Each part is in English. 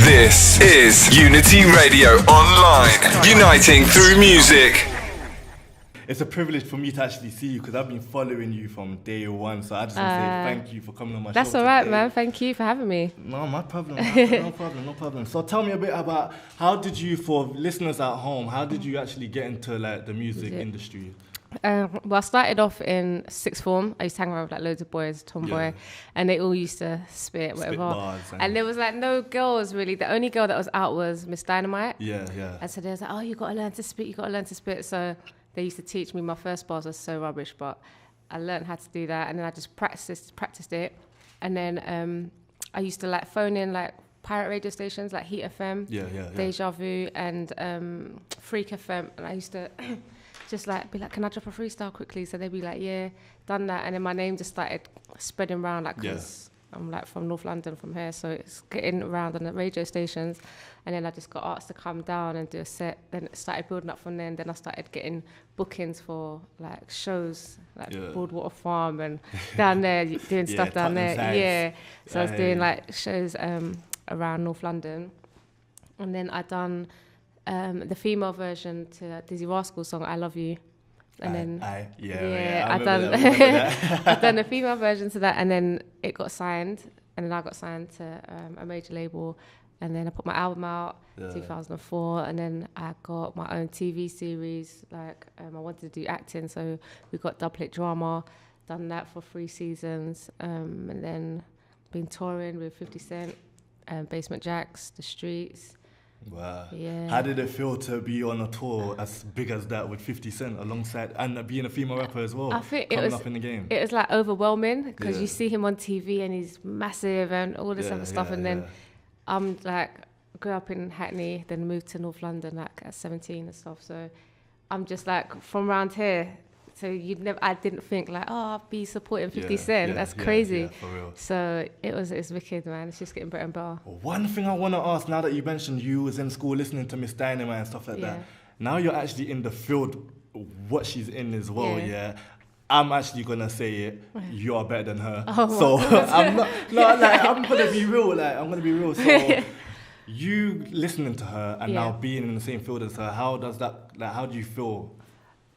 This is Unity Radio Online, uniting through music. It's a privilege for me to actually see you because I've been following you from day one. So I just want to say thank you for coming on my show. That's all right, man. Thank you for having me. No, my problem. No problem. So tell me a bit about how did you, for listeners at home, how did you actually get into like the music industry? Well, I started off in sixth form. I used to hang around with like loads of boys, tomboy, and they all used to spit whatever. Bars and there was like no girls really. The only girl that was out was Miss Dynamite. Yeah. And so they was like, oh, you got to learn to spit. So they used to teach me. My first bars was so rubbish, but I learned how to do that, and then I just practiced it. And then I used to like phone in like pirate radio stations like Heat FM, Deja Vu, and Freak FM, and I used to just like be like, can I drop a freestyle quickly? So they'd be like, yeah, done that, and then my name just started spreading around like because I'm like from North London from here, so it's getting around on the radio stations. And then I just got asked to come down and do a set. Then it started building up from there. And then I started getting bookings for like shows, like Broadwater Farm and down there doing stuff down there. Yeah, so I was doing like shows around North London. And then I done the female version to Dizzy Rascal's song "I Love You." And then I done I done a female version to that, and then it got signed, and then I got signed to a major label, and then I put my album out 2004, and then I got my own TV series. Like I wanted to do acting, so we got Double Hit Drama, done that for 3 seasons, and then been touring with 50 Cent, Basement Jaxx, The Streets. Wow. Yeah. How did it feel to be on a tour as big as that with 50 Cent alongside and being a female rapper as well? I think coming up in the game. It was like overwhelming because you see him on TV and he's massive and all this other stuff, and then I'm like grew up in Hackney, then moved to North London like at 17 and stuff. So I'm just like from around here. So I didn't think like, I'll be supporting 50 Cent. That's crazy. Yeah, for real. So it's wicked, man. It's just getting better and better. One thing I want to ask, now that you mentioned you was in school listening to Miss Dynamite and stuff like that, now you're actually in the field, what she's in as well, I'm actually gonna say it. You're better than her. So I'm not. I'm gonna be real. So you listening to her and now being in the same field as her, how does that? Like, how do you feel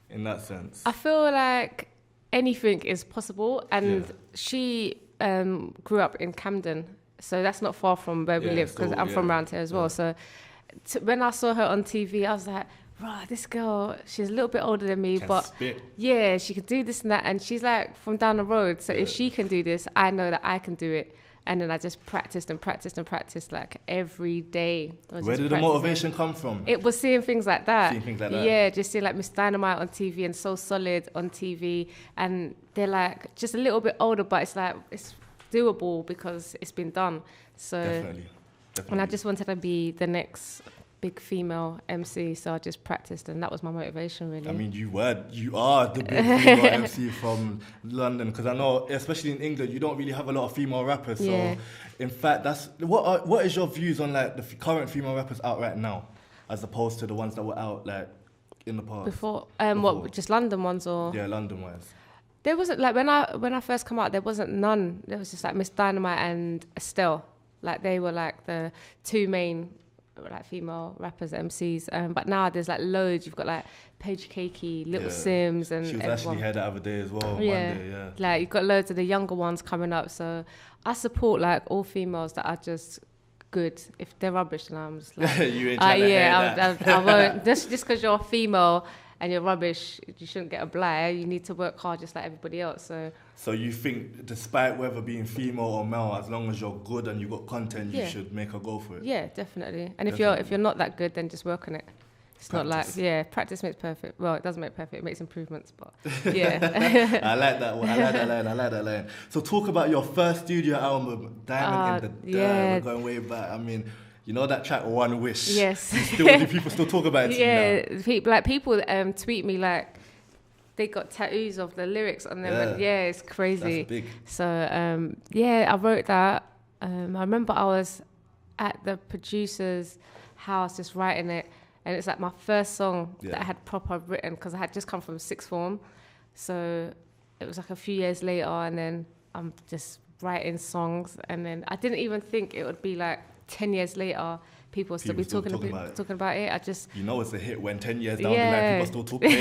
in that sense? I feel like anything is possible, and she grew up in Camden, so that's not far from where we live because I'm from around here as well. So when I saw her on TV, I was like, right, this girl, she's a little bit older than me, but she can do this and that, and she's like from down the road. So if she can do this, I know that I can do it. And then I just practiced like every day. Where did the motivation come from? It was seeing things like that. Yeah, just seeing like Miss Dynamite on TV and So Solid on TV. And they're like just a little bit older, but it's like it's doable because it's been done. So Definitely. And I just wanted to be the next big female MC, so I just practiced, and that was my motivation, really. I mean, you are the big female MC from London, because I know, especially in England, you don't really have a lot of female rappers. So, in fact, that's what is your views on like the current female rappers out right now, as opposed to the ones that were out like in the past? Before. What, just London ones or? Yeah, London ones. There wasn't like when I first come out, there wasn't none. There was just like Miss Dynamite and Estelle, like they were like the 2 main like female rappers, MCs, but now there's like loads. You've got like Paige Cakey, Little Sims, and she was everyone. actually here the other day as well. Monday, like you've got loads of the younger ones coming up. So I support like all females that are just good. If they're rubbish, then I'm just like, you ain't trying to hear that. I won't. Just because you're a female and you're rubbish, you shouldn't get a blight. You need to work hard just like everybody else. So you think, despite whether being female or male, as long as you're good and you got content, you should make a go for it? Yeah, definitely. And if you're not that good, then just work on it. It's practice. Not like, practice makes perfect. Well, it doesn't make perfect, it makes improvements, but yeah. I like that line. So talk about your first studio album, Diamond in the Dirt. We're going way back. I mean, you know that track One Wish? Yes. Do people still talk about it to you now? People tweet me like they got tattoos of the lyrics on them. And it's crazy. That's big. So I wrote that. I remember I was at the producer's house just writing it, and it's like my first song that I had proper written because I had just come from sixth form. So it was like a few years later, and then I'm just writing songs, and then I didn't even think it would be like 10 years later, people still be talking about it. I just... You know it's a hit when 10 years down Yeah. the line, people still talking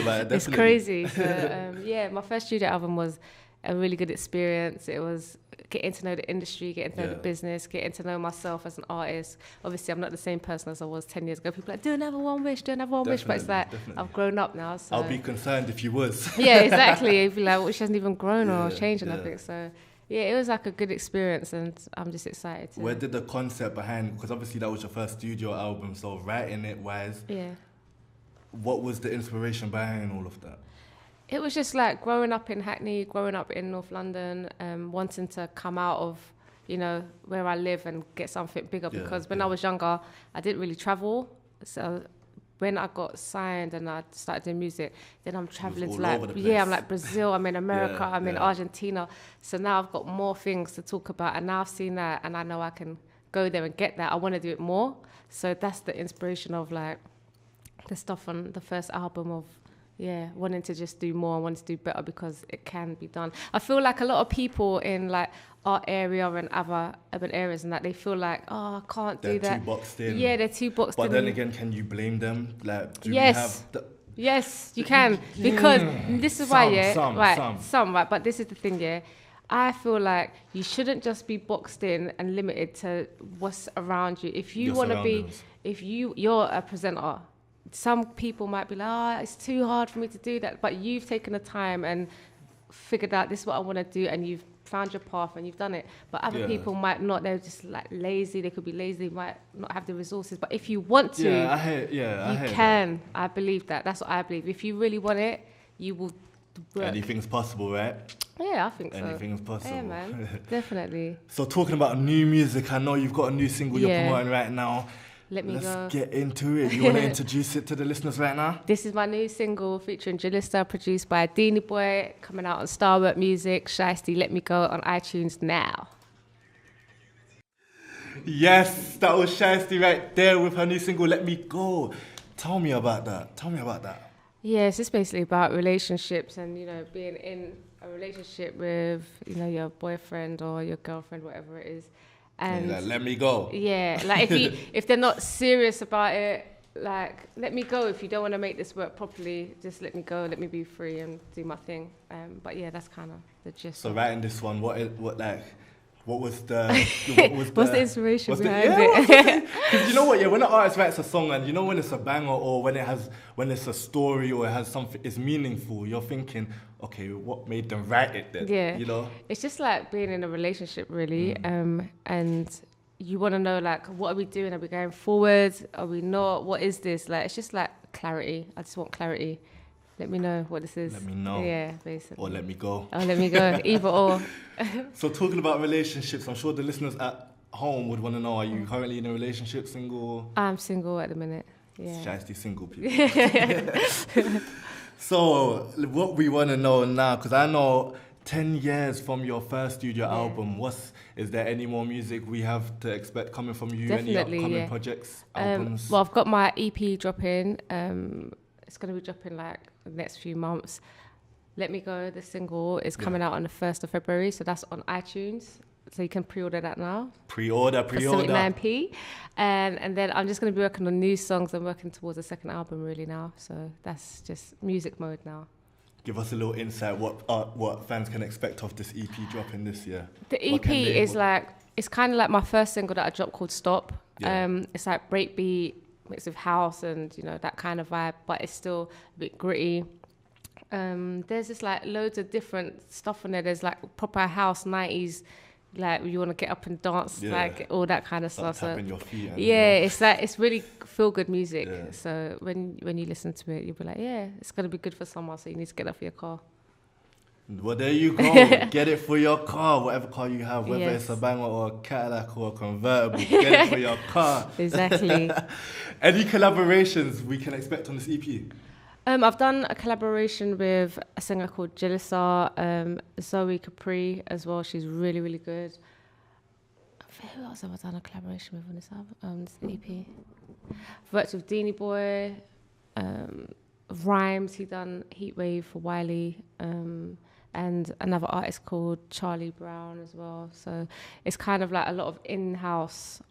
about it, definitely. It's crazy. So, my first studio album was a really good experience. It was getting to know the industry, getting to know the business, getting to know myself as an artist. Obviously, I'm not the same person as I was 10 years ago. People are like, do another One Wish, but it's like, I've grown up now. So. I'll be concerned if you was. Yeah, exactly. You'd be like, well, she hasn't even grown or changed or nothing. So, yeah, it was like a good experience, and I'm just excited. Where did the concept behind, because obviously that was your first studio album, so writing it wise, what was the inspiration behind all of that? It was just like growing up in Hackney, growing up in North London, wanting to come out of, where I live and get something bigger. Because when I was younger, I didn't really travel. So when I got signed and I started doing music, then I'm traveling to I'm like Brazil, I'm in America, I'm in Argentina. So now I've got more things to talk about, and now I've seen that and I know I can go there and get that. I want to do it more. So that's the inspiration of like the stuff on the first album of, wanting to just do more, wanting to do better because it can be done. I feel like a lot of people in like our area and other urban areas and that they feel like, oh, I can't do that. They're too boxed in. Yeah, they're too boxed in. But then again, can you blame them? Like, do we yes. have Yes, you can. Because this is why, but this is the thing, I feel like you shouldn't just be boxed in and limited to what's around you. If you want to be, you're a presenter, some people might be like, it's too hard for me to do that. But you've taken the time and figured out this is what I want to do, and you've found your path and you've done it. But other people might not. They're just like lazy. They could be lazy. They might not have the resources. But if you want to, you can. I believe that. That's what I believe. If you really want it, you will work. Anything's possible, right? Yeah, I think so. Anything's possible. Yeah, man. Definitely. So talking about new music, I know you've got a new single you're promoting right now. Let's get into it. You want to introduce it to the listeners right now? This is my new single featuring Jalissa, produced by Dini Boy, coming out on Starwork Music, Shystie, Let Me Go on iTunes now. Yes, that was Shystie right there with her new single, Let Me Go. Tell me about that. Yeah, it's just basically about relationships and, being in a relationship with, your boyfriend or your girlfriend, whatever it is. And like, let me go. Yeah, like if they're not serious about it, like let me go. If you don't want to make this work properly, just let me go. Let me be free and do my thing. But yeah, that's kind of the gist. So writing this one, what was the what's the inspiration behind it? Because you know what, when an artist writes a song and when it's a banger or when it's a story or it has something, it's meaningful, you're thinking, okay, what made them write it then? Yeah. It's just like being in a relationship really, and you want to know like, what are we doing? Are we going forward? Are we not? What is this? Like, it's just like clarity. I just want clarity. Let me know what this is. Let me know. Yeah, basically. Or let me go. Oh, let me go. Either or. So talking about relationships, I'm sure the listeners at home would want to know, are you currently in a relationship, single? I'm single at the minute. Yeah. Shystie single, people. So what we want to know now, because I know 10 years from your first studio album, is there any more music we have to expect coming from you? Definitely, any upcoming projects, albums? Well, I've got my EP dropping. It's going to be dropping like the next few months. Let Me Go, the single, is coming out on the 1st of February. So that's on iTunes. So you can pre-order that now. Pre-order. For 79p. And then I'm just going to be working on new songs. I'm working towards a second album really now. So that's just music mode now. Give us a little insight what fans can expect of this EP dropping this year. The EP is it's kind of like my first single that I dropped called Stop. Yeah. It's like breakbeat, mixed with house and, that kind of vibe, but it's still a bit gritty. There's just like loads of different stuff on there. There's like proper house 90s, like you want to get up and dance, like all that kind of stuff. Tapping your feet. It's like, it's really feel good music. Yeah. So when you listen to it, you'll be like, yeah, it's going to be good for someone. So you need to get off your car. Well, there you go. Get it for your car, whatever car you have, whether it's a banger or a Cadillac or a convertible. Get it for your car. Exactly. Any collaborations we can expect on this EP? I've done a collaboration with a singer called Jalissa, Zoe Capri as well. She's really, really good. Who else have I done a collaboration with on this album, this EP? I've worked with Dini Boy, Rhymes. He done Heatwave for Wiley. and another artist called Charlie Brown as well. So it's kind of like a lot of in-house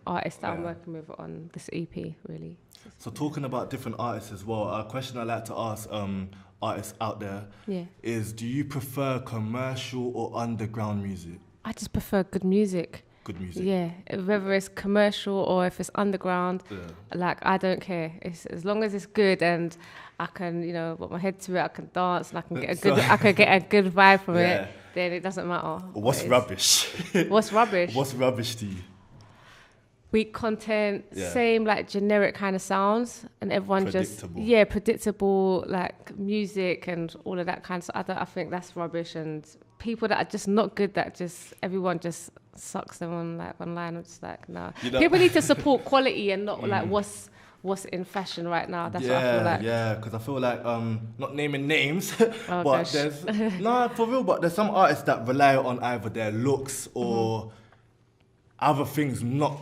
artists that I'm working with on this EP, really. So talking about different artists as well, a question I like to ask artists out there is, do you prefer commercial or underground music? I just prefer good music. Good music. Yeah, whether it's commercial or if it's underground, like I don't care. It's as long as it's good and I can, you know, put my head to it, I can dance and I can get a good, I can get a good vibe from it. Then it doesn't matter. What's rubbish? What's rubbish? What's rubbish to you? Weak content, same like generic kind of sounds, and everyone predictable. just predictable like music and all of that kind of stuff. I think that's rubbish, and people that are just not good, that just everyone just sucks them on like online. I'm just like, no. You know, people need to support quality and not like what's in fashion right now. That's what I feel like. Yeah, because I feel like not naming names, but there's no, for real. But there's some artists that rely on either their looks or other things, not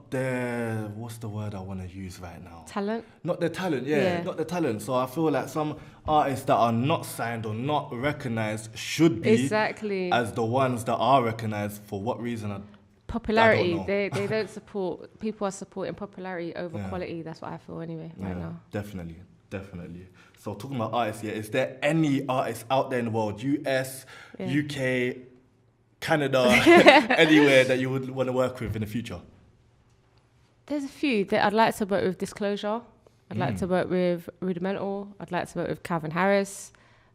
their, what's the word I want to use right now? Talent? Not their talent, not their talent. So I feel like some artists that are not signed or not recognized should be as the ones that are recognized. For what reason? Popularity. They don't support, people are supporting popularity over quality. That's what I feel anyway right now. Definitely. So talking about artists, is there any artists out there in the world, US, UK, Canada, anywhere that you would want to work with in the future? There's a few that I'd like to work with. Disclosure. I'd like to work with Rudimental. I'd like to work with Calvin Harris.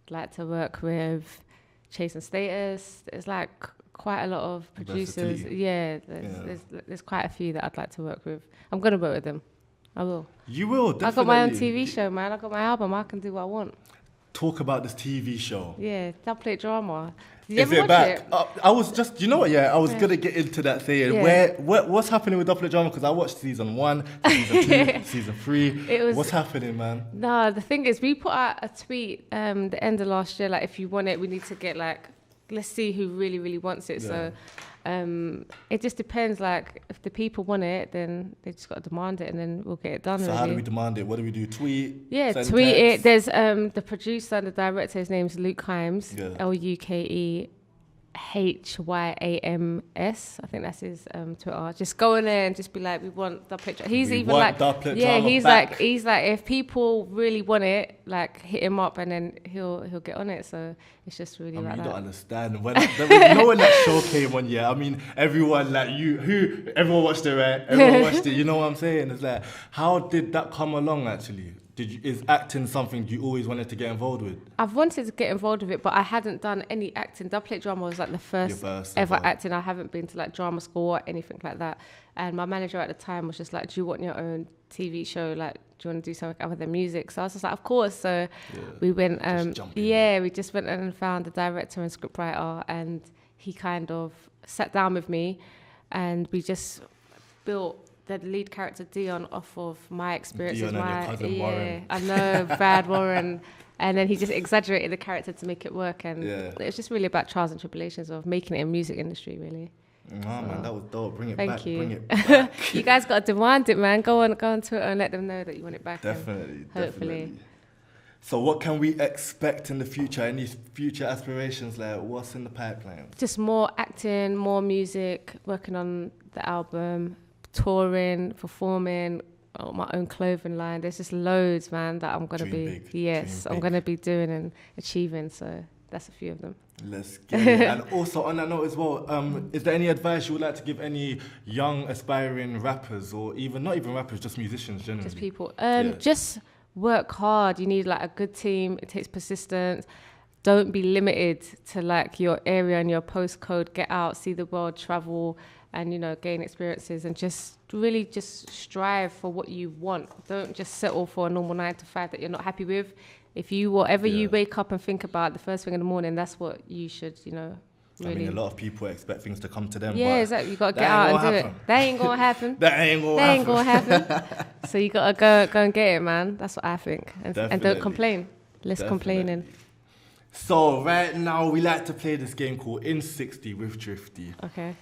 I'd like to work with Chase and Status. There's like quite a lot of producers. There's quite a few that I'd like to work with. I'm going to work with them. I will. You will, definitely. I got my own TV show, man. I got my album. I can do what I want. Talk about this TV show. Yeah, Double Drama. Did you Is ever it back? It? I was just, you know what, I was going to get into that saying, what's happening with Double Drama? Because I watched season 1, season 2, season 3. What's happening, man? No, the thing is, we put out a tweet the end of last year, like, if you want it, we need to get, like, let's see who really, really wants it. So it just depends, like, if the people want it, then they just got to demand it and then we'll get it done. So really. How do we demand it? What do we do? Tweet? Yeah, tweet text? It. There's the producer and the director, his name's Luke Himes, LUKEHYAMS. I think that's his Twitter. Just go in there and just be like, we want Double Drama. He's he's like, if people really want it, like, hit him up and then he'll get on it. So it's just really like that. You don't understand. When that show came on, I mean, everyone everyone watched it, right? Everyone watched it. You know what I'm saying? It's like, how did that come along actually? Is acting something you always wanted to get involved with? I've wanted to get involved with it, but I hadn't done any acting. Double Drama was like the first ever acting. I haven't been to like drama school or anything like that. And my manager at the time was just like, do you want your own TV show? Like, do you want to do something other than music? So I was just like, of course. So we went, we just went and found the director and scriptwriter, and he kind of sat down with me and we just built the lead character Dion off of my experiences. Dion and your cousin Warren. I know, Brad Warren. And then he just exaggerated the character to make it work. And it was just really about trials and tribulations of making it in music industry, really. Man, that was dope. Bring it back. Thank you. Bring it back. You guys got to demand it, man. Go on Twitter and let them know that you want it back. Definitely. Hopefully. So what can we expect in the future? Any future aspirations? Like, what's in the pipeline? Just more acting, more music, working on the album, touring, performing, my own clothing line. There's just loads, man, that I'm going to be... Big. Yes, I'm going to be doing and achieving. So that's a few of them. Let's get it. And also on that note as well, is there any advice you would like to give any young aspiring rappers, or even not even rappers, just musicians generally? Just people. Just work hard. You need like a good team. It takes persistence. Don't be limited to like your area and your postcode. Get out, see the world, travel, and gain experiences, and just really just strive for what you want. Don't just settle for a normal 9 to 5 that you're not happy with. If you, whatever you wake up and think about the first thing in the morning, that's what you should, really. I mean, a lot of people expect things to come to them. Yeah, exactly. You got to get out and do it. That ain't going to happen. That ain't going to happen. So you got to go and get it, man. That's what I think. And don't complain. Less complaining. So right now, we like to play this game called In 60 with Drifty. Okay.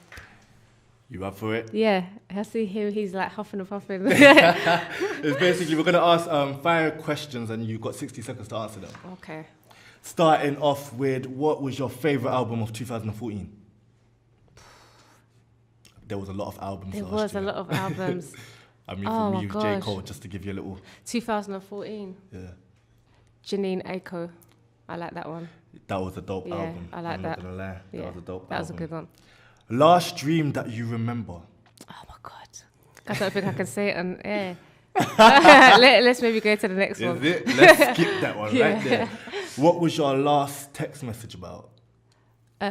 You up for it? Yeah. I see him. He's like huffing and puffing. It's basically, we're going to ask 5 questions and you've got 60 seconds to answer them. Okay. Starting off with, what was your favourite album of 2014? There was a lot of albums There last was year. a lot of albums. I mean, Oh for my me, it was J. gosh. Cole, just to give you a little... 2014. Yeah. Janine Aiko. I like that one. That was a dope Yeah, album. I like I'm that. not gonna lie. That Yeah, was a dope that was a album. good one. Last dream that you remember? Oh my God. I don't think I can say it on air. Let's maybe go to the next one. Is it? Let's skip that one Yeah. right there. What was your last text message about?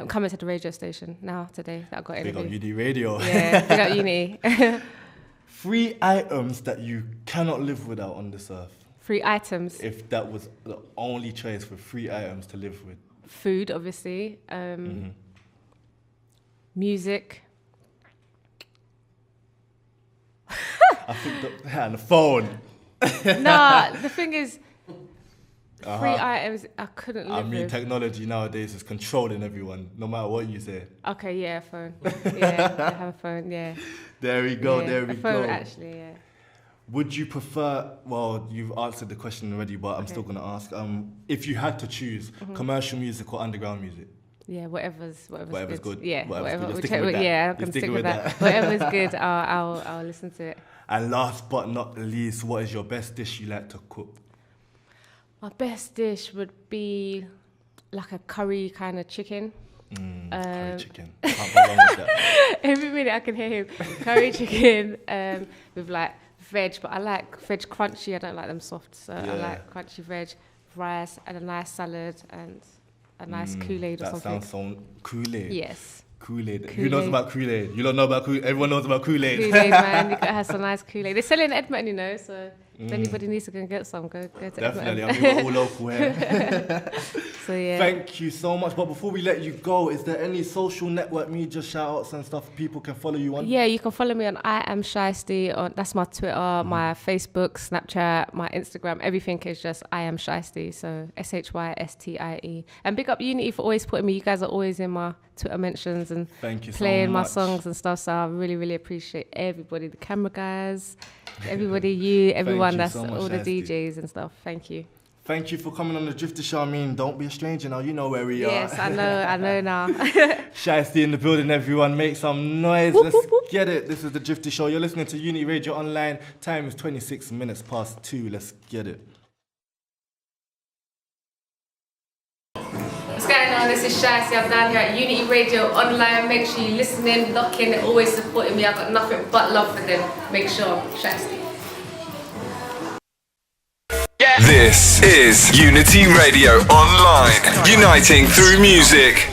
Coming to the radio station now, today, that I got Big up interviewed. UD Radio. Yeah, big up Unity. 3 items that you cannot live without on this earth. 3 items. If that was the only choice for 3 items to live with. Food, obviously. Music. I think and the phone. Nah, the thing is, 3 items I couldn't live I mean, with. technology nowadays is controlling everyone, no matter what you say. Okay, yeah, phone. Yeah, I have a phone, yeah. There we go, Yeah, there we a phone, go. actually, yeah. Would you prefer, well, you've answered the question already, but I'm still going to ask, if you had to choose commercial music or underground music? Yeah, whatever's good. Yeah, Whatever's good. You're whichever. sticking with that. Yeah, I You're can sticking stick with with that. that. Whatever's good, I'll listen to it. And last but not least, what is your best dish you like to cook? My best dish would be like a curry kind of chicken. Curry chicken. Can't go wrong with that. Every minute I can hear him. Curry chicken with like veg, but I like veg crunchy. I don't like them soft, so I Yeah. like crunchy veg, rice, and a nice salad and a nice Kool-Aid or That something. sounds so Kool-Aid. Yes. Kool-Aid. Who Kool-Aid. knows about Kool-Aid? You don't know about Kool-Aid. Everyone knows about Kool-Aid. Kool-Aid, man. You gotta have some nice Kool-Aid. They sell it in Edmonton, you know, so if anybody needs to go and get some, go to Definitely. Edmonton. I mean, we're all local here. So yeah. Thank you so much. But before we let you go, is there any social network media shout-outs and stuff people can follow you on? Yeah, you can follow me on I am Shystie. That's my Twitter, my Facebook, Snapchat, my Instagram. Everything is just I am Shystie. So SHYSTIE. And big up Unity for always putting me. You guys are always in my Twitter mentions and Thank you so playing my much. songs and stuff. So I really, really appreciate everybody, the camera guys, everybody, you, everyone. you That's so much, all the Shystie. DJs and stuff. Thank you. Thank you for coming on the Drifter Show. I mean, don't be a stranger now. You know where we are. Yes, I know now. Shystie in the building, everyone. Make some noise. Whoop, Let's whoop, whoop. get it. This is the Drifter Show. You're listening to Unity Radio Online. Time is 26 minutes past 2. Let's get it. What's going on? This is Shystie. I'm down here at Unity Radio Online. Make sure you listen in, lock in, always supporting me. I've got nothing but love for them. Make sure, Shystie. This is Unity Radio Online, uniting through music.